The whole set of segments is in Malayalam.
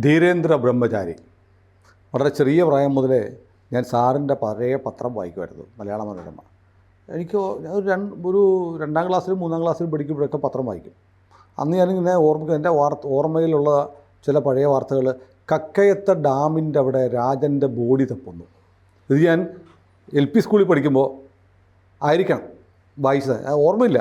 ധീരേന്ദ്ര ബ്രഹ്മചാരി. വളരെ ചെറിയ പ്രായം മുതലേ ഞാൻ സാറിൻ്റെ പഴയ പത്രം വായിക്കുമായിരുന്നു, മലയാള മനോരമ. എനിക്ക് ഒരു 2ാം ക്ലാസ്സിലും 3ാം ക്ലാസ്സിലും പഠിക്കുമ്പോഴൊക്കെ പത്രം വായിക്കും. അന്ന് ഞാനിങ്ങനെ എൻ്റെ ഓർമ്മയിലുള്ള ചില പഴയ വാർത്തകൾ, കക്കയത്ത ഡാമിൻ്റെ അവിടെ രാജൻ്റെ ബോഡി തപ്പുന്നു. ഇത് ഞാൻ LP സ്കൂളിൽ പഠിക്കുമ്പോൾ ആയിരിക്കണം വായിച്ചത്, ഓർമ്മയില്ല.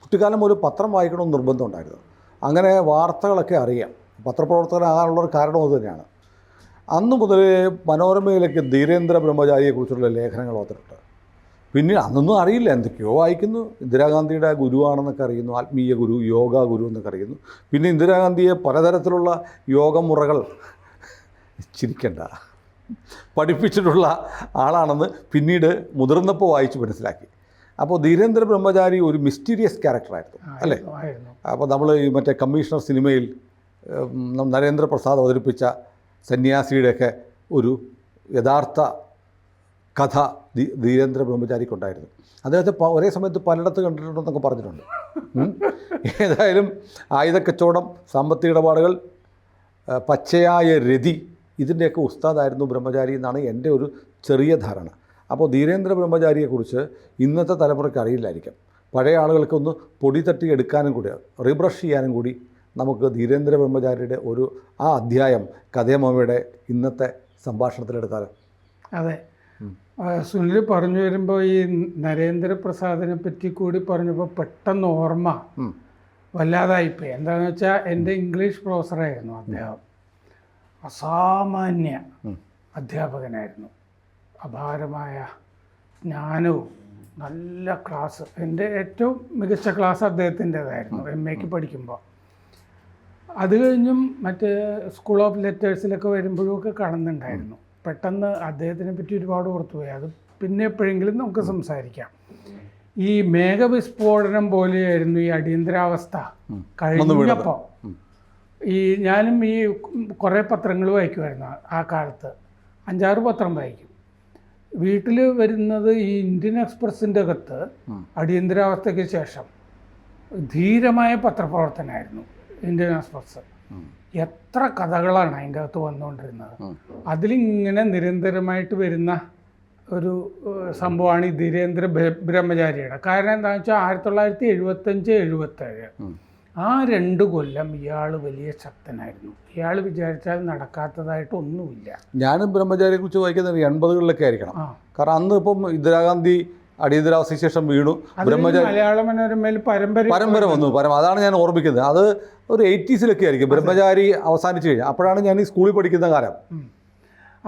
കുട്ടിക്കാലം മുതൽ പത്രം വായിക്കണമെന്ന് നിർബന്ധം ഉണ്ടായിരുന്നു. അങ്ങനെ വാർത്തകളൊക്കെ അറിയാം. പത്രപ്രവർത്തകനാകാനുള്ളൊരു കാരണം അത് തന്നെയാണ്. അന്ന് മുതൽ മനോരമയിലേക്ക് ധീരേന്ദ്ര ബ്രഹ്മചാരിയെക്കുറിച്ചുള്ള ലേഖനങ്ങൾ വന്നിട്ടുണ്ട്. പിന്നെ അന്നൊന്നും അറിയില്ല, എന്തൊക്കെയോ വായിക്കുന്നു. ഇന്ദിരാഗാന്ധിയുടെ ഗുരുവാണെന്നൊക്കെ അറിയുന്നു, ആത്മീയ ഗുരു, യോഗ ഗുരു എന്നൊക്കെ അറിയുന്നു. പിന്നെ ഇന്ദിരാഗാന്ധിയെ പലതരത്തിലുള്ള യോഗമുറകൾ ചിരിക്കണ്ട പഠിപ്പിച്ചിട്ടുള്ള ആളാണെന്ന് പിന്നീട് മുതിർന്നപ്പോൾ വായിച്ച് മനസ്സിലാക്കി. അപ്പോൾ ധീരേന്ദ്ര ബ്രഹ്മചാരി ഒരു മിസ്റ്റീരിയസ് ക്യാരക്ടറായിരുന്നു, അല്ലേ? അപ്പോൾ നമ്മൾ ഈ മറ്റേ കമ്മീഷണർ സിനിമയിൽ നരേന്ദ്രപ്രസാദ് അവതരിപ്പിച്ച സന്യാസിയുടെയൊക്കെ ഒരു യഥാർത്ഥ കഥ ധീരേന്ദ്ര ബ്രഹ്മചാരിക്കുണ്ടായിരുന്നു. അദ്ദേഹത്തെ ഒരേ സമയത്ത് പലയിടത്ത് കണ്ടിട്ടുണ്ടെന്നൊക്കെ പറഞ്ഞിട്ടുണ്ട്. ഏതായാലും ആയുധക്കച്ചവടം, സാമ്പത്തിക ഇടപാടുകൾ, പച്ചയായ രതി, ഇതിൻ്റെയൊക്കെ ഉസ്താദായിരുന്നു ബ്രഹ്മചാരി എന്നാണ് എൻ്റെ ഒരു ചെറിയ ധാരണ. അപ്പോൾ ധീരേന്ദ്ര ബ്രഹ്മചാരിയെക്കുറിച്ച് ഇന്നത്തെ തലമുറയ്ക്ക് അറിയില്ലായിരിക്കാം. പഴയ ആളുകൾക്കൊന്ന് പൊടി തട്ടി എടുക്കാനും കൂടി, റീബ്രഷ് ചെയ്യാനും കൂടി നമുക്ക് ധീരേന്ദ്ര ബ്രഹ്മചാരിയുടെ ആ അധ്യായം കഥയമ്മയുടെ ഇന്നത്തെ സംഭാഷണത്തിലെടുത്താലോ? അതെ, സുനിൽ പറഞ്ഞു വരുമ്പോൾ ഈ നരേന്ദ്രപ്രസാദിനെ പറ്റി കൂടി പറഞ്ഞപ്പോൾ പെട്ടെന്ന് ഓർമ്മ വല്ലാതായിപ്പോയി. എന്താണെന്ന് വെച്ചാൽ എൻ്റെ ഇംഗ്ലീഷ് പ്രൊഫസറായിരുന്നു അദ്ദേഹം. അസാമാന്യ അധ്യാപകനായിരുന്നു. അപാരമായ ജ്ഞാനവും നല്ല ക്ലാസ്. എൻ്റെ ഏറ്റവും മികച്ച ക്ലാസ് അദ്ദേഹത്തിൻ്റെതായിരുന്നു MA പഠിക്കുമ്പോൾ. അത് കഴിഞ്ഞും മറ്റ് സ്കൂൾ ഓഫ് ലെറ്റേഴ്സിലൊക്കെ വരുമ്പോഴും ഒക്കെ കാണുന്നുണ്ടായിരുന്നു. പെട്ടെന്ന് അദ്ദേഹത്തിനെ പറ്റി ഒരുപാട് ഓർത്തുപോയി. അത് പിന്നെ എപ്പോഴെങ്കിലും നമുക്ക് സംസാരിക്കാം. ഈ മേഘവിസ്ഫോടനം പോലെയായിരുന്നു ഈ അടിയന്തരാവസ്ഥ കഴിഞ്ഞപ്പോൾ. ഞാനും ഈ കുറേ പത്രങ്ങൾ വായിക്കുമായിരുന്നു ആ കാലത്ത്. 5-6 പത്രം വായിക്കും. വീട്ടിൽ വരുന്നത് ഈ ഇന്ത്യൻ എക്സ്പ്രസിൻ്റെ അകത്ത് അടിയന്തരാവസ്ഥയ്ക്ക് ശേഷം ധീരമായ പത്രപ്രവർത്തനമായിരുന്നു ഇന്ത്യൻ എക്സ്പ്രസ്. എത്ര കഥകളാണ് അതിൻ്റെ അകത്ത് വന്നുകൊണ്ടിരുന്നത്. അതിലിങ്ങനെ നിരന്തരമായിട്ട് വരുന്ന ഒരു സംഭവമാണ് ഈ ധീരേന്ദ്ര ബ്രഹ്മചാരിയുടെ. കാരണം എന്താണെന്ന് വെച്ചാൽ 1975-77 ആ 2 കൊല്ലം ഇയാൾ വലിയ ശക്തനായിരുന്നു. ഇയാൾ വിചാരിച്ചാൽ നടക്കാത്തതായിട്ട് ഒന്നുമില്ല. ഞാനും ബ്രഹ്മചാരിയെക്കുറിച്ച് വായിക്കുന്നത് 80കളിലൊക്കെ ആയിരിക്കണം. കാരണം അന്ന് ഇപ്പം ഇന്ദിരാഗാന്ധി അടിയന്തരാവസ്ഥയ്ക്ക് ശേഷം വീണു. മലയാള മനോരമയിൽ പരമ്പര വന്നു. അതാണ് ഞാൻ ഓർമ്മിക്കുന്നത്. അത് ഒരു 80സിലൊക്കെ ആയിരിക്കും ബ്രഹ്മചാരി അവസാനിച്ചു കഴിഞ്ഞാൽ. അപ്പോഴാണ് ഞാൻ ഈ സ്കൂളിൽ പഠിക്കുന്ന കാലം.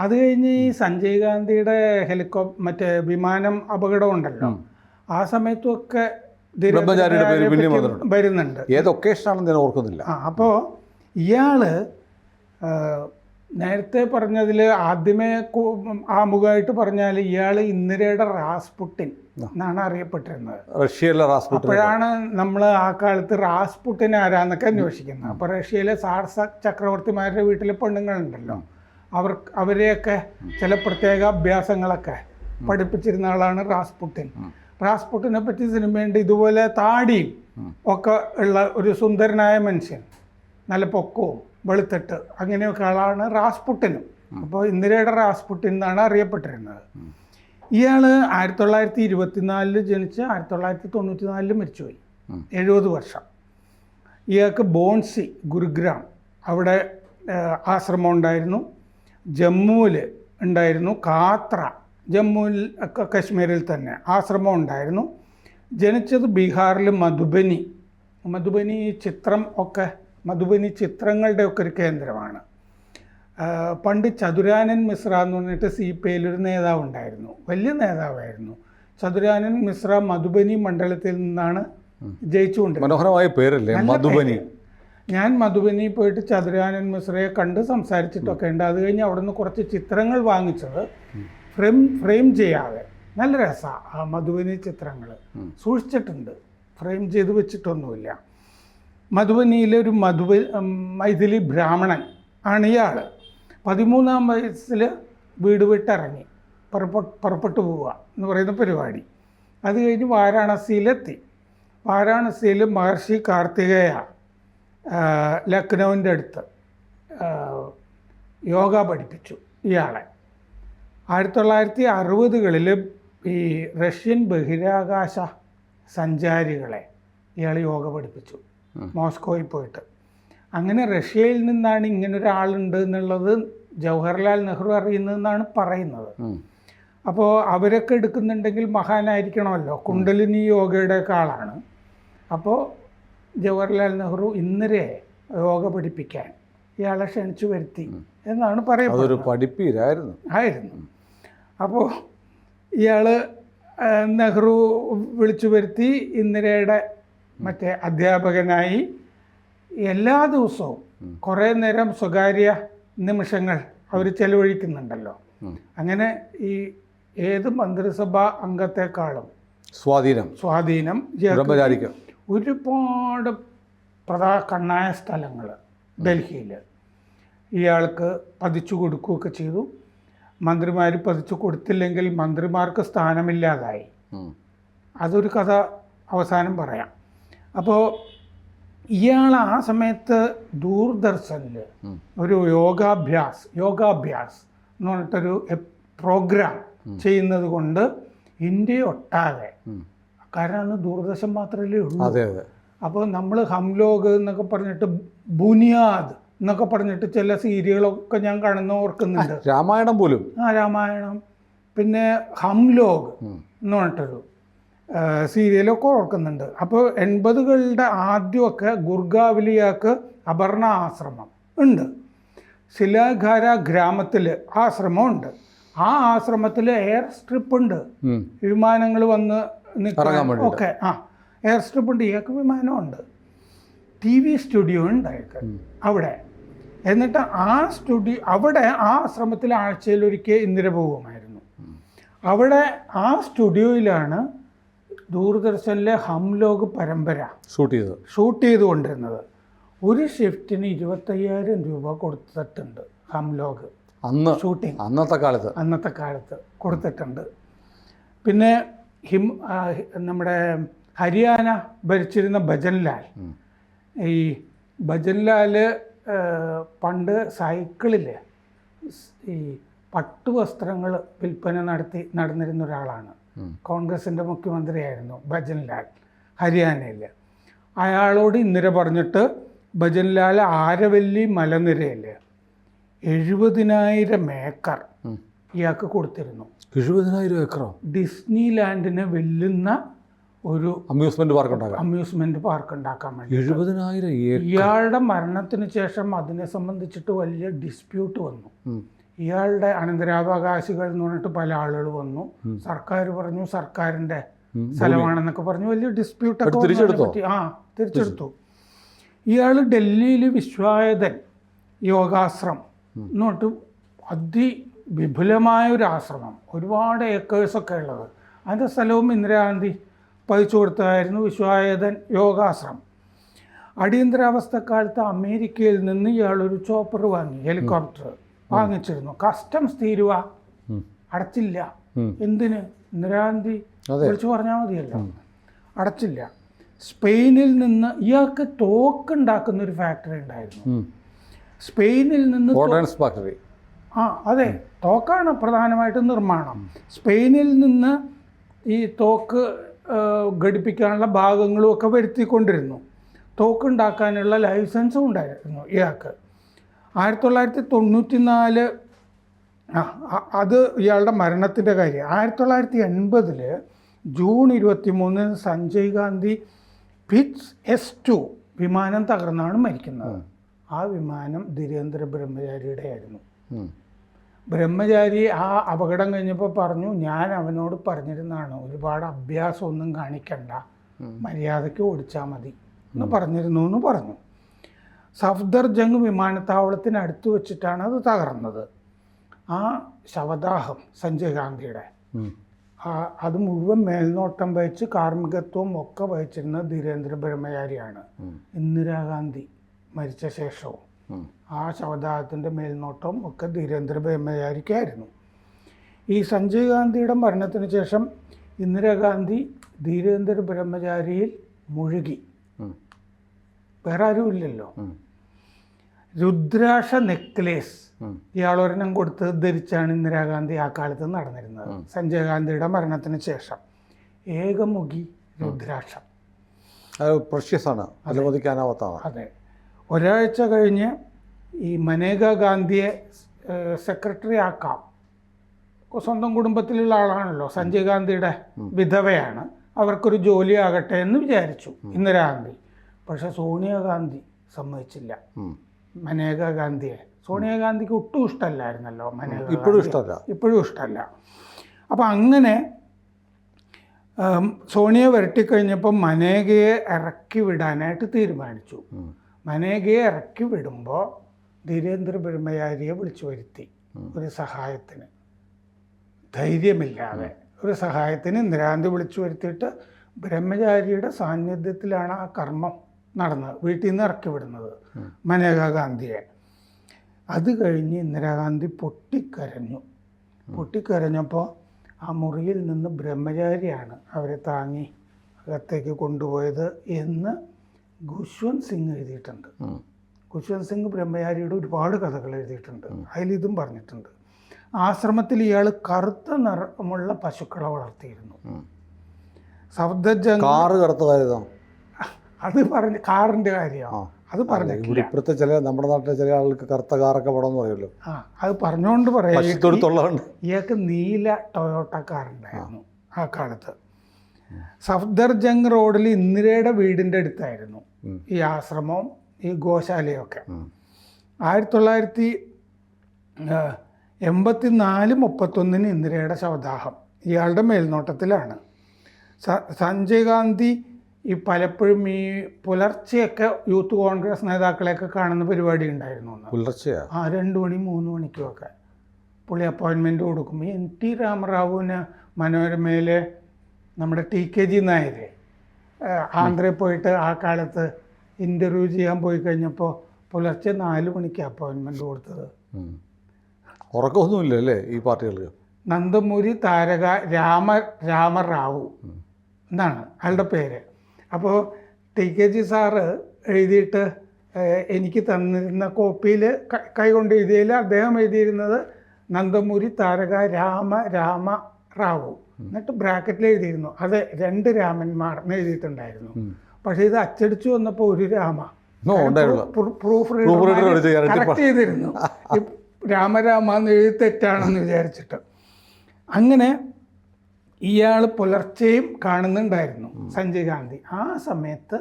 അത് കഴിഞ്ഞ് ഈ സഞ്ജയ് ഗാന്ധിയുടെ മറ്റേ വിമാനം അപകടം ഉണ്ടല്ലോ, ആ സമയത്തുമൊക്കെ ബ്രഹ്മചാരിയുടെ പേര് പിന്നെ വരുന്നുണ്ട്. ഏത് ഒക്കേഷനാണെന്ന് ഞാൻ ഓർക്കുന്നില്ല. അപ്പോൾ ഇയാള് നേരത്തെ പറഞ്ഞതിൽ ആദ്യമേ ആമുഖമായിട്ട് പറഞ്ഞാൽ ഇയാൾ ഇന്ദിരയുടെ റാസ്പുട്ടിൻ എന്നാണ് അറിയപ്പെട്ടിരുന്നത്. റഷ്യയിലെ റാസ്പുട്ടിൻ. അപ്പോഴാണ് നമ്മൾ ആ കാലത്ത് റാസ്പുട്ടിൻ ആരാന്നൊക്കെ അന്വേഷിക്കുന്നത്. അപ്പോൾ റഷ്യയിലെ സാർസ ചക്രവർത്തിമാരുടെ വീട്ടിലെ പെണ്ണുങ്ങളുണ്ടല്ലോ, അവരെയൊക്കെ ചില പ്രത്യേക അഭ്യാസങ്ങളൊക്കെ പഠിപ്പിച്ചിരുന്ന ആളാണ് റാസ്പുട്ടിൻ. റാസ്പുട്ടിനെ പറ്റി സിനിമയുണ്ട്. ഇതുപോലെ താടിയും ഒക്കെ ഉള്ള ഒരു സുന്ദരനായ മനുഷ്യൻ, നല്ല പൊക്കവും വെളുത്തിട്ട് അങ്ങനെയൊക്കെ ആളാണ് റാസ്പുട്ടിനും. അപ്പോൾ ഇന്ദിരയുടെ റാസ്പുട്ടിൻ എന്നാണ് അറിയപ്പെട്ടിരുന്നത്. ഇയാൾ 1924 ജനിച്ച് 1994 മരിച്ചുപോയി. 70 വർഷം. ഇയാൾക്ക് ബോൺസി, ഗുരുഗ്രാം, അവിടെ ആശ്രമം ഉണ്ടായിരുന്നു. ജമ്മുവിൽ ഉണ്ടായിരുന്നു. കാത്ര, ജമ്മുവിൽ കശ്മീരിൽ തന്നെ ആശ്രമം ഉണ്ടായിരുന്നു. ജനിച്ചത് ബീഹാറിൽ മധുബനി മധുബനി ചിത്രങ്ങളുടെ ഒക്കെ ഒരു കേന്ദ്രമാണ്. പണ്ട് ചതുരാനൻ മിശ്ര എന്ന് പറഞ്ഞിട്ട് CPI ഒരു നേതാവ് ഉണ്ടായിരുന്നു, വലിയ നേതാവായിരുന്നു. ചതുരാനൻ മിശ്ര മധുബനി മണ്ഡലത്തിൽ നിന്നാണ് ജയിച്ചുകൊണ്ടിരുന്നത്. മനോഹരമായ പേരല്ലേ മധുബനി. ഞാൻ മധുബനി പോയിട്ട് ചതുരാനൻ മിശ്രയെ കണ്ട് സംസാരിച്ചിട്ടൊക്കെ ഉണ്ട്. അത് കഴിഞ്ഞ് അവിടെ നിന്ന് കുറച്ച് ചിത്രങ്ങൾ വാങ്ങിച്ചത് ഫ്രെയിം ചെയ്യാതെ. നല്ല രസമാണ് ആ മധുബനി ചിത്രങ്ങൾ, സൂക്ഷിച്ചിട്ടുണ്ട്, ഫ്രെയിം ചെയ്ത് വെച്ചിട്ടൊന്നുമില്ല. മധുബനിയിലെ ഒരു മൈഥിലി ബ്രാഹ്മണൻ ആണ് ഇയാൾ. 13ാം വയസ്സിൽ വീട് വിട്ടിറങ്ങി പുറപ്പെട്ടു പോവുക എന്ന് പറയുന്ന പരിപാടി. അത് കഴിഞ്ഞ് വാരാണസിയിലെത്തി. വാരാണസിയിൽ മഹർഷി കാർത്തികേയ ലക്നൗവിൻ്റെ അടുത്ത് യോഗ പഠിപ്പിച്ചു ഇയാളെ. 1960കളിൽ ഈ റഷ്യൻ ബഹിരാകാശ സഞ്ചാരികളെ ഇയാൾ യോഗ പഠിപ്പിച്ചു മോസ്കോയിൽ പോയിട്ട്. അങ്ങനെ റഷ്യയിൽ നിന്നാണ് ഇങ്ങനൊരാളുണ്ട് എന്നുള്ളത് ജവഹർലാൽ നെഹ്റു അറിയുന്നതെന്നാണ് പറയുന്നത്. അപ്പോൾ അവരൊക്കെ എടുക്കുന്നുണ്ടെങ്കിൽ മഹാനായിരിക്കണമല്ലോ, കുണ്ടലിനി യോഗയുടെയൊക്കെ ആളാണ്. അപ്പോൾ ജവഹർലാൽ നെഹ്റു ഇന്ദിരയെ യോഗ പഠിപ്പിക്കാൻ ഇയാളെ ക്ഷണിച്ചു വരുത്തി എന്നാണ് പറയപ്പെടുന്നത്. ആയിരുന്നു. അപ്പോൾ ഇയാൾ നെഹ്റു വിളിച്ചു വരുത്തി ഇന്ദിരയുടെ മറ്റേ അധ്യാപകനായി എല്ലാ ദിവസവും കുറേ നേരം സ്വകാര്യ നിമിഷങ്ങൾ അവർ ചെലവഴിക്കുന്നുണ്ടല്ലോ. അങ്ങനെ ഈ ഏത് മന്ത്രിസഭാ അംഗത്തെക്കാളും സ്വാധീനം ഒരുപാട് കണ്ണായ സ്ഥലങ്ങൾ ഡൽഹിയിൽ ഇയാൾക്ക് പതിച്ചു കൊടുക്കുകയൊക്കെ ചെയ്തു. മന്ത്രിമാർ പതിച്ചു കൊടുത്തില്ലെങ്കിൽ മന്ത്രിമാർക്ക് സ്ഥാനമില്ലാതായി. അതൊരു കഥ അവസാനം പറയാം. അപ്പോൾ ഇയാൾ ആ സമയത്ത് ദൂരദർശനിൽ ഒരു യോഗാഭ്യാസ് എന്ന് പറഞ്ഞിട്ടൊരു പ്രോഗ്രാം ചെയ്യുന്നത് കൊണ്ട് ഇന്ത്യ ഒട്ടാകെ, കാരണം അന്ന് ദൂരദർശൻ മാത്രമല്ലേ ഉള്ളൂ. അപ്പോൾ നമ്മൾ ഹംലോഗ് എന്നൊക്കെ പറഞ്ഞിട്ട് ബുനിയാദ് എന്നൊക്കെ പറഞ്ഞിട്ട് ചില സീരിയലൊക്കെ ഞാൻ ഓർക്കുന്നുണ്ട്. രാമായണം പോലും. രാമായണം, പിന്നെ ഹംലോഗ് എന്ന് പറഞ്ഞിട്ടൊരു സീരിയലൊക്കെ ഓർക്കുന്നുണ്ട്. അപ്പോൾ 80കളുടെ ആദ്യമൊക്കെ ഗുർഗാവിൽ ഇയാൾക്ക് അപർണ ആശ്രമം ഉണ്ട്. ശിലാഘാര ഗ്രാമത്തിൽ ആശ്രമമുണ്ട്. ആ ആശ്രമത്തിൽ എയർ സ്ട്രിപ്പ് ഉണ്ട്, വിമാനങ്ങൾ വന്ന് നിൽക്കാൻ ഒക്കെ. എയർ സ്ട്രിപ്പ് ഉണ്ട്, ഇയാൾക്ക് വിമാനമുണ്ട്. TV സ്റ്റുഡിയോ ഉണ്ട് അയാൾക്ക് അവിടെ. എന്നിട്ട് അവിടെ ആ ആശ്രമത്തിൽ ആഴ്ചയിലൊരിക്കൽ ഇന്ദിര പോകുമായിരുന്നു. അവിടെ ആ സ്റ്റുഡിയോയിലാണ് ദൂരദർശനിലെ ഹംലോഗ് പരമ്പര ഷൂട്ട് ചെയ്തുകൊണ്ടിരുന്നത്. ഒരു ഷിഫ്റ്റിന് 25,000 രൂപ കൊടുത്തിട്ടുണ്ട് ഹംലോഗ് ഷൂട്ടിങ്. അന്നത്തെ കാലത്ത് കൊടുത്തിട്ടുണ്ട്. പിന്നെ നമ്മുടെ ഹരിയാന ഭരിച്ചിരുന്ന ഭജൻലാൽ, ഈ ഭജൻലാൽ പണ്ട് സൈക്കിളിൽ ഈ പട്ടുവസ്ത്രങ്ങൾ വിൽപ്പന നടന്നിരുന്ന ഒരാളാണ്. കോൺഗ്രസിൻ്റെ മുഖ്യമന്ത്രിയായിരുന്നു ഭജൻലാൽ ഹരിയാനയിൽ. അയാളോട് ഇന്ദിര പറഞ്ഞിട്ട് ഭജൻലാൽ ആരവല്ലി മലനിരയിൽ 70,000 ഏക്കർ ഇയാൾക്ക് കൊടുത്തിരുന്നു. 70,000 ഏക്കറോ? ഡിസ്നി ലാൻഡിനെ വെല്ലുന്ന ഒരു അമ്യൂസ്മെന്റ് പാർക്ക് ഉണ്ടാക്കാൻ വേണ്ടി 70,000 ഏക്കർ. ഇയാളുടെ മരണത്തിന് ശേഷം അതിനെ സംബന്ധിച്ചിട്ട് വലിയ ഡിസ്പ്യൂട്ട് വന്നു. ഇയാളുടെ അനന്തരാവകാശികൾ എന്ന് പറഞ്ഞിട്ട് പല ആളുകൾ വന്നു. സർക്കാർ പറഞ്ഞു സർക്കാരിൻ്റെ സ്ഥലമാണെന്നൊക്കെ പറഞ്ഞു. വലിയ ഡിസ്പ്യൂട്ടൊക്കെ തിരിച്ചെടുത്തു. ഇയാൾ ഡൽഹിയിൽ വിശ്വായതൻ യോഗാശ്രം എന്ന് പറഞ്ഞിട്ട് അതിവിപുലമായ ഒരു ആശ്രമം, ഒരുപാട് ഏക്കേഴ്സൊക്കെ ഉള്ളത്, അതിൻ്റെ സ്ഥലവും ഇന്ദിരാഗാന്ധി പതിച്ചു കൊടുത്തതായിരുന്നു വിശ്വായതൻ യോഗാശ്രം. അടിയന്തരാവസ്ഥക്കാലത്ത് അമേരിക്കയിൽ നിന്ന് ഇയാളൊരു ചോപ്പർ വാങ്ങി, ഹെലികോപ്റ്റർ വാങ്ങിച്ചിരുന്നു. കസ്റ്റംസ് തീരുവ അടച്ചില്ല. എന്തിന്? ഇന്ദിരാഗാന്ധി വിളിച്ചു പറഞ്ഞാൽ മതിയല്ലോ. അടച്ചില്ല. സ്പെയിനിൽ നിന്ന് ഇയാൾക്ക് തോക്കുണ്ടാക്കുന്ന ഒരു ഫാക്ടറി ഉണ്ടായിരുന്നു. സ്പെയിനിൽ നിന്ന് അതെ, തോക്കാണ് പ്രധാനമായിട്ടും നിർമ്മാണം. സ്പെയിനിൽ നിന്ന് ഈ തോക്ക് ഘടിപ്പിക്കാനുള്ള ഭാഗങ്ങളും ഒക്കെ വരുത്തിക്കൊണ്ടിരുന്നു. തോക്കുണ്ടാക്കാനുള്ള ലൈസൻസും ഉണ്ടായിരുന്നു ഇയാൾക്ക്. 1994 അത് ഇയാളുടെ മരണത്തിൻ്റെ കാര്യം. 1980 June 23 Sanjay Gandhi Pitt's S2 വിമാനം തകർന്നാണ് മരിക്കുന്നത്. ആ വിമാനം ധീരേന്ദ്ര ബ്രഹ്മചാരിയുടെ ആയിരുന്നു. ബ്രഹ്മചാരി ആ അപകടം കഴിഞ്ഞപ്പോൾ പറഞ്ഞു, ഞാൻ അവനോട് പറഞ്ഞിരുന്നതാണ് ഒരുപാട് അഭ്യാസമൊന്നും കാണിക്കണ്ട, മര്യാദയ്ക്ക് ഓടിച്ചാൽ മതി എന്ന് പറഞ്ഞിരുന്നു എന്ന് പറഞ്ഞു. സഫ്ദർജംഗ് വിമാനത്താവളത്തിനടുത്ത് വെച്ചിട്ടാണ് അത് തകർന്നത്. ആ ശവദാഹം സഞ്ജയ് ഗാന്ധിയുടെ അത് മുഴുവൻ മേൽനോട്ടം വഹിച്ച് കാർമ്മികത്വം ഒക്കെ വഹിച്ചിരുന്ന ധീരേന്ദ്ര ബ്രഹ്മചാരിയാണ്. ഇന്ദിരാഗാന്ധി മരിച്ച ശേഷവും ആ ശവദാഹത്തിൻ്റെ മേൽനോട്ടം ഒക്കെ ധീരേന്ദ്ര ബ്രഹ്മചാരിക്കായിരുന്നു. ഈ സഞ്ജയ് ഗാന്ധിയുടെ മരണത്തിന് ശേഷം ഇന്ദിരാഗാന്ധി ധീരേന്ദ്ര ബ്രഹ്മചാരിയിൽ മുഴുകി. വേറെ ആരും ഇല്ലല്ലോ. രുദ്രാക്ഷ നെക്ലേസ് ഇയാളൊരെണ്ണം കൊടുത്ത് ധരിച്ചാണ് ഇന്ദിരാഗാന്ധി ആ കാലത്ത് നടന്നിരുന്നത്. സഞ്ജയ് ഗാന്ധിയുടെ മരണത്തിന് ശേഷം ഏകമുഖി രുദ്രാക്ഷം. അത് പ്രഷ്യസാണ്, അനുവദിക്കാനാവാത്തതാണ്. അതെ. ഒരാഴ്ച കഴിഞ്ഞ് ഈ മനേകാ ഗാന്ധിയെ സെക്രട്ടറി ആക്കാം. സ്വന്തം കുടുംബത്തിലുള്ള ആളാണല്ലോ, സഞ്ജയ് ഗാന്ധിയുടെ വിധവയാണ്, അവർക്കൊരു ജോലി ആകട്ടെ എന്ന് വിചാരിച്ചു ഇന്ദിരാഗാന്ധി. പക്ഷെ സോണിയാഗാന്ധി സമ്മതിച്ചില്ല മനേകാ ഗാന്ധിയെ. സോണിയാഗാന്ധിക്ക് ഒട്ടും ഇഷ്ടമല്ലായിരുന്നല്ലോ മനേകാ. ഇപ്പോഴും ഇഷ്ടമല്ല. അപ്പം അങ്ങനെ സോണിയെ വരട്ടിക്കഴിഞ്ഞപ്പോൾ മനേകയെ ഇറക്കി വിടാനായിട്ട് തീരുമാനിച്ചു. മനേകയെ ഇറക്കി വിടുമ്പോൾ ധീരേന്ദ്ര ബ്രഹ്മചാരിയെ വിളിച്ചു വരുത്തി ഒരു സഹായത്തിന്. ധൈര്യമില്ലാതെ ഒരു സഹായത്തിന് ഇന്ദിരാഗാന്ധി വിളിച്ചു വരുത്തിയിട്ട് ബ്രഹ്മചാരിയുടെ സാന്നിധ്യത്തിലാണ് ആ കർമ്മം നടന്നത്, വീട്ടിൽ നിന്ന് ഇറക്കി വിടുന്നത് മനേകാ ഗാന്ധിയെ. അത് കഴിഞ്ഞ് ഇന്ദിരാഗാന്ധി പൊട്ടിക്കരഞ്ഞപ്പോൾ ആ മുറിയിൽ നിന്ന് ബ്രഹ്മചാരിയാണ് അവരെ താങ്ങി അകത്തേക്ക് കൊണ്ടുപോയത് എന്ന് ഖുശ്വന്ത് സിംഗ് എഴുതിയിട്ടുണ്ട്. ഖുശ്വന്ത് സിംഗ് ബ്രഹ്മചാരിയുടെ ഒരുപാട് കഥകൾ എഴുതിയിട്ടുണ്ട്. അതിലിതും പറഞ്ഞിട്ടുണ്ട്. ആശ്രമത്തിൽ ഇയാൾ കറുത്ത നിറമുള്ള പശുക്കളെ വളർത്തിയിരുന്നു. സഫ്ദർജംഗ് അത് പറഞ്ഞ് കാറിൻ്റെ കാര്യമാണ്, അത് പറഞ്ഞിട്ടില്ല. ഇപ്പോഴത്തെ ചില നമ്മുടെ നാട്ടിലെ ചില ആൾക്ക് കറുത്ത കാറൊക്കെ പടമെന്ന് പറയുമല്ലോ. അത് പറഞ്ഞുകൊണ്ട് പറയാം. ഇയാൾക്ക് നീല ടൊയോട്ട കാറുണ്ടായിരുന്നു ആ കാലത്ത്. സഫ്ദർജംഗ് റോഡിൽ ഇന്ദിരയുടെ വീടിൻ്റെ അടുത്തായിരുന്നു ഈ ആശ്രമവും ഈ ഗോശാലയൊക്കെ. 1984-31 ഇന്ദിരയുടെ ശവദാഹം ഇയാളുടെ മേൽനോട്ടത്തിലാണ്. സഞ്ജയ് ഗാന്ധി ഈ പലപ്പോഴും ഈ പുലർച്ചെയൊക്കെ യൂത്ത് കോൺഗ്രസ് നേതാക്കളെയൊക്കെ കാണുന്ന പരിപാടി ഉണ്ടായിരുന്നു. പുലർച്ചെയാ 2 മണി 3 മണിക്കുമൊക്കെ പുള്ളി അപ്പോയിൻമെൻറ്റ് കൊടുക്കും. ഈ NT രാമറാവുവിന് മനോരമയിലെ നമ്മുടെ TKG നായർ ആന്ധ്രയിൽ പോയിട്ട് ആ കാലത്ത് ഇൻ്റർവ്യൂ ചെയ്യാൻ പോയി കഴിഞ്ഞപ്പോൾ പുലർച്ചെ 4 മണിക്ക് അപ്പോയിൻമെൻറ്റ് കൊടുത്തത്. ഉറക്കമൊന്നുമില്ല അല്ലേ ഈ പാർട്ടികൾക്ക്? നന്ദമൂരി താരക രാമറാവു എന്നാണ് അയാളുടെ പേര്. അപ്പോൾ TKG സാറ് എഴുതിയിട്ട് എനിക്ക് തന്നിരുന്ന കോപ്പിയിൽ കൈകൊണ്ട് എഴുതിയതിൽ അദ്ദേഹം എഴുതിയിരുന്നത് നന്ദമൂരി താരക രാമറാവു, എന്നിട്ട് ബ്രാക്കറ്റിൽ എഴുതിയിരുന്നു. അത് 2 രാമന്മാർ എന്ന് എഴുതിയിട്ടുണ്ടായിരുന്നു. പക്ഷേ ഇത് അച്ചടിച്ചു വന്നപ്പോൾ ഒരു രാമ പ്രൂഫ് കറക്റ്റ് ചെയ്തിരുന്നു. രാമരാമ എന്ന് എഴുതി തെറ്റാണെന്ന് വിചാരിച്ചിട്ട്. അങ്ങനെ ഇയാൾ പുലർച്ചെയും കാണുന്നുണ്ടായിരുന്നു സഞ്ജയ് ഗാന്ധി. ആ സമയത്ത്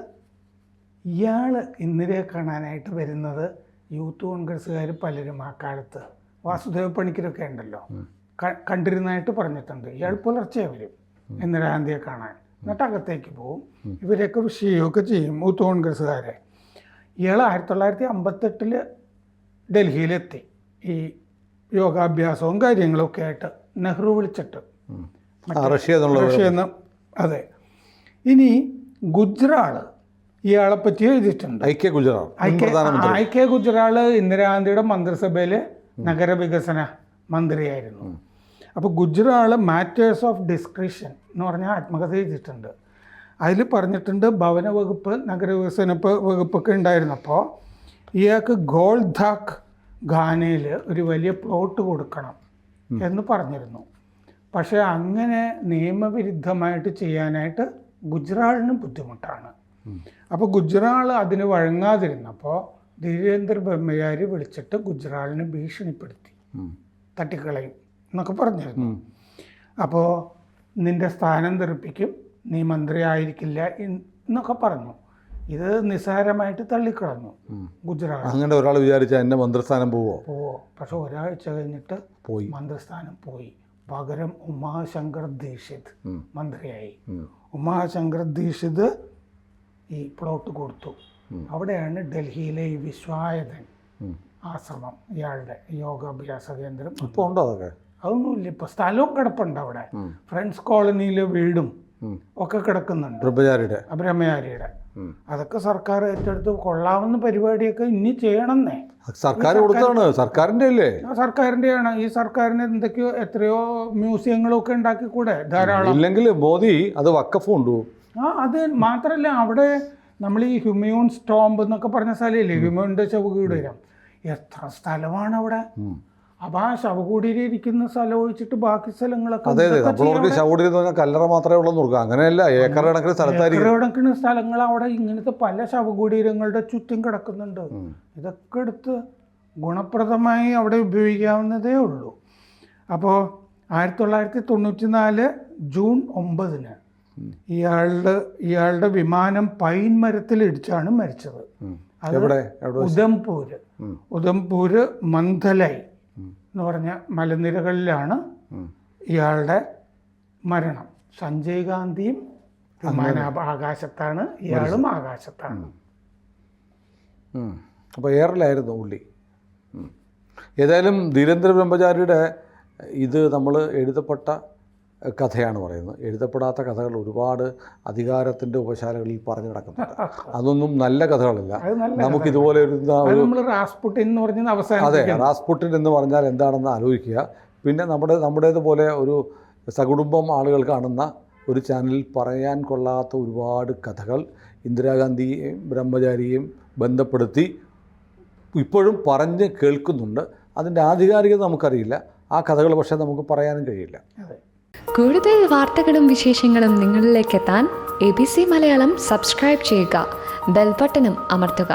ഇയാൾ ഇന്ദിരയെ കാണാനായിട്ട് വരുന്നത് യൂത്ത് കോൺഗ്രസ്സുകാർ പലരും ആ കാലത്ത്, വാസുദേവ പണിക്കരൊക്കെ ഉണ്ടല്ലോ, കണ്ടിരുന്നതായിട്ട് പറഞ്ഞിട്ടുണ്ട്. ഇയാൾ പുലർച്ചെ വരും ഇന്ദിരാഗാന്ധിയെ കാണാൻ, എന്നിട്ട് അകത്തേക്ക് പോവും. ഇവരെയൊക്കെ വിഷയമൊക്കെ ചെയ്യും യൂത്ത് കോൺഗ്രസ്സുകാരെ. ഇയാൾ 1958 ഡൽഹിയിലെത്തി. ഈ യോഗാഭ്യാസവും കാര്യങ്ങളൊക്കെ ആയിട്ട് നെഹ്റു വിളിച്ചിട്ട് റഷ്യന്ന്. അതെ. ഇനി ഗുജ്റാൾ ഇയാളെ പറ്റി എഴുതിയിട്ടുണ്ട്. ഐക്യ ഗുജ്റാൾ ഇന്ദിരാഗാന്ധിയുടെ മന്ത്രിസഭയിലെ നഗരവികസന മന്ത്രിയായിരുന്നു. അപ്പോൾ ഗുജ്റാൾ മാറ്റേഴ്സ് ഓഫ് ഡിസ്ക്രിഷൻ എന്ന് പറഞ്ഞാൽ ആത്മകഥ എഴുതിയിട്ടുണ്ട്. അതിൽ പറഞ്ഞിട്ടുണ്ട് ഭവന വകുപ്പ് നഗരവികസന വകുപ്പൊക്കെ ഉണ്ടായിരുന്നപ്പോൾ ഇയാൾക്ക് ഗോൾധാക്ക് ഘാനയിൽ ഒരു വലിയ പ്ലോട്ട് കൊടുക്കണം എന്ന് പറഞ്ഞിരുന്നു. പക്ഷേ അങ്ങനെ നിയമവിരുദ്ധമായിട്ട് ചെയ്യാനായിട്ട് ഗുജ്റാളിന് ബുദ്ധിമുട്ടാണ്. അപ്പോൾ ഗുജ്റാൾ അതിന് വഴങ്ങാതിരുന്നപ്പോൾ ധീരേന്ദ്ര ബ്രഹ്മചാരി വിളിച്ചിട്ട് ഗുജ്റാളിനെ ഭീഷണിപ്പെടുത്തി, തട്ടിക്കളയും എന്നൊക്കെ പറഞ്ഞിരുന്നു. അപ്പോൾ നിൻ്റെ സ്ഥാനം തെറിപ്പിക്കും, നീ മന്ത്രി ആയിരിക്കില്ല എന്നൊക്കെ പറഞ്ഞു. ഇത് നിസ്സാരമായിട്ട് തള്ളിക്കളഞ്ഞു ഗുജ്റാൾ. അങ്ങനെ ഒരാൾ വിചാരിച്ചാൽ എൻ്റെ മന്ത്രിസ്ഥാനം പോവോ? പക്ഷെ ഒരാഴ്ച കഴിഞ്ഞിട്ട് മന്ത്രിസ്ഥാനം പോയി. പകരം ഉമാശങ്കർ ദീക്ഷിത് മന്ത്രിയായി. ഉമാശങ്കർ ദീക്ഷിത് ഈ പ്ലോട്ട് കൊടുത്തു. അവിടെയാണ് ഡൽഹിയിലെ ഈ വിശ്വായതൻ ആശ്രമം, ഇയാളുടെ യോഗാഭ്യാസ കേന്ദ്രം. ഇപ്പോൾ ഉണ്ടോ അതൊക്കെ? അതൊന്നുമില്ല, ഇപ്പോൾ സ്ഥലവും കിടപ്പുണ്ട് അവിടെ. ഫ്രണ്ട്സ് കോളനിയിലെ വീടും ഒക്കെ കിടക്കുന്നുണ്ട് ബ്രഹ്മചാരിയുടെ. അതൊക്കെ സർക്കാർ ഏറ്റെടുത്ത് കൊള്ളാവുന്ന പരിപാടിയൊക്കെ ഇനി ചെയ്യണമെന്നേ. സർക്കാർ കൊടുത്താണ്, സർക്കാരിൻ്റെ അല്ലേ? സർക്കാരിൻ്റെയാണ്. ഈ സർക്കാരിന് എന്തൊക്കെയോ എത്രയോ മ്യൂസിയങ്ങളൊക്കെ ഉണ്ടാക്കിക്കൂടെ? ധാരാളം. ഇല്ലെങ്കിൽ മോദി അത് വഖഫ് കൊണ്ടുപോകും. അത് മാത്രമല്ല, അവിടെ നമ്മൾ ഈ ഹ്യൂമയൂൺസ് ടോംബ് എന്നൊക്കെ പറഞ്ഞ സ്ഥലമില്ലേ, ഹ്യൂമയൂണിൻ്റെ ചവുകീടരം, എത്ര സ്ഥലമാണ് അവിടെ. ഉം. അപ്പം ആ ശവകുടീരം ഇരിക്കുന്ന സ്ഥലം ഒഴിച്ചിട്ട് ബാക്കി സ്ഥലങ്ങളൊക്കെ അതെ അതെ, ഇതൊക്കെ നമ്മളവർക്ക് ശവകുടീരം എന്ന് പറഞ്ഞാൽ കല്ലറ മാത്രമേ ഉള്ളൂ നോക്കുക, അങ്ങനെയല്ല, ഏക്കർ കണക്കിന് സ്ഥലത്തായിരിക്കും. ഏക്കറുകണക്കിന് സ്ഥലങ്ങൾ അവിടെ ഇങ്ങനത്തെ പല ശവകുടീരങ്ങളുടെ ചുറ്റും കിടക്കുന്നുണ്ട്. ഇതൊക്കെ എടുത്ത് ഗുണപ്രദമായി അവിടെ ഉപയോഗിക്കാവുന്നതേ ഉള്ളൂ. അപ്പോൾ 1994 ജൂൺ 9 ഇയാളുടെ വിമാനം പൈൻ മരത്തിലിടിച്ചാണ് മരിച്ചത്. അത് ഉദംപൂര് മന്ധലൈ എന്ന് പറഞ്ഞ മലനിരകളിലാണ് ഇയാളുടെ മരണം. സഞ്ജയ് ഗാന്ധിയും ആകാശത്താണ്, ഇയാളും ആകാശത്താണ്. അപ്പോൾ എയറിലായിരുന്നു പുള്ളി. ഏതായാലും ധീരേന്ദ്ര ബ്രഹ്മചാരിയുടെ ഇത് നമ്മൾ എഴുതപ്പെട്ട കഥയാണ് പറയുന്നത്. എഴുതപ്പെടാത്ത കഥകൾ ഒരുപാട് അധികാരത്തിൻ്റെ ഉപശാലകളിൽ പറഞ്ഞു നടക്കുന്നുണ്ട്. അതൊന്നും നല്ല കഥകളല്ല. നമുക്കിതുപോലെ ഒരു റാസ്പുട്ടിൻ എന്ന് പറഞ്ഞ അവസാനം, അതെ, റാസ്പുട്ടിൻ എന്ന് പറഞ്ഞാൽ എന്താണെന്ന് ആലോചിക്കുക. പിന്നെ നമ്മുടേതുപോലെ ഒരു സകുടുംബം ആളുകൾ കാണുന്ന ഒരു ചാനലിൽ പറയാൻ കൊള്ളാത്ത ഒരുപാട് കഥകൾ ഇന്ദിരാഗാന്ധിയെയും ബ്രഹ്മചാരിയെയും ബന്ധപ്പെടുത്തി ഇപ്പോഴും പറഞ്ഞ് കേൾക്കുന്നുണ്ട്. അതിൻ്റെ ആധികാരികത നമുക്കറിയില്ല. ആ കഥകൾ പക്ഷേ നമുക്ക് പറയാനും കഴിയില്ല. കൂടുതൽ വാർത്തകളും വിശേഷങ്ങളും നിങ്ങളിലേക്ക് എത്താൻ ABC മലയാളം സബ്സ്ക്രൈബ് ചെയ്യുക, ബെൽ ബട്ടണും അമർത്തുക.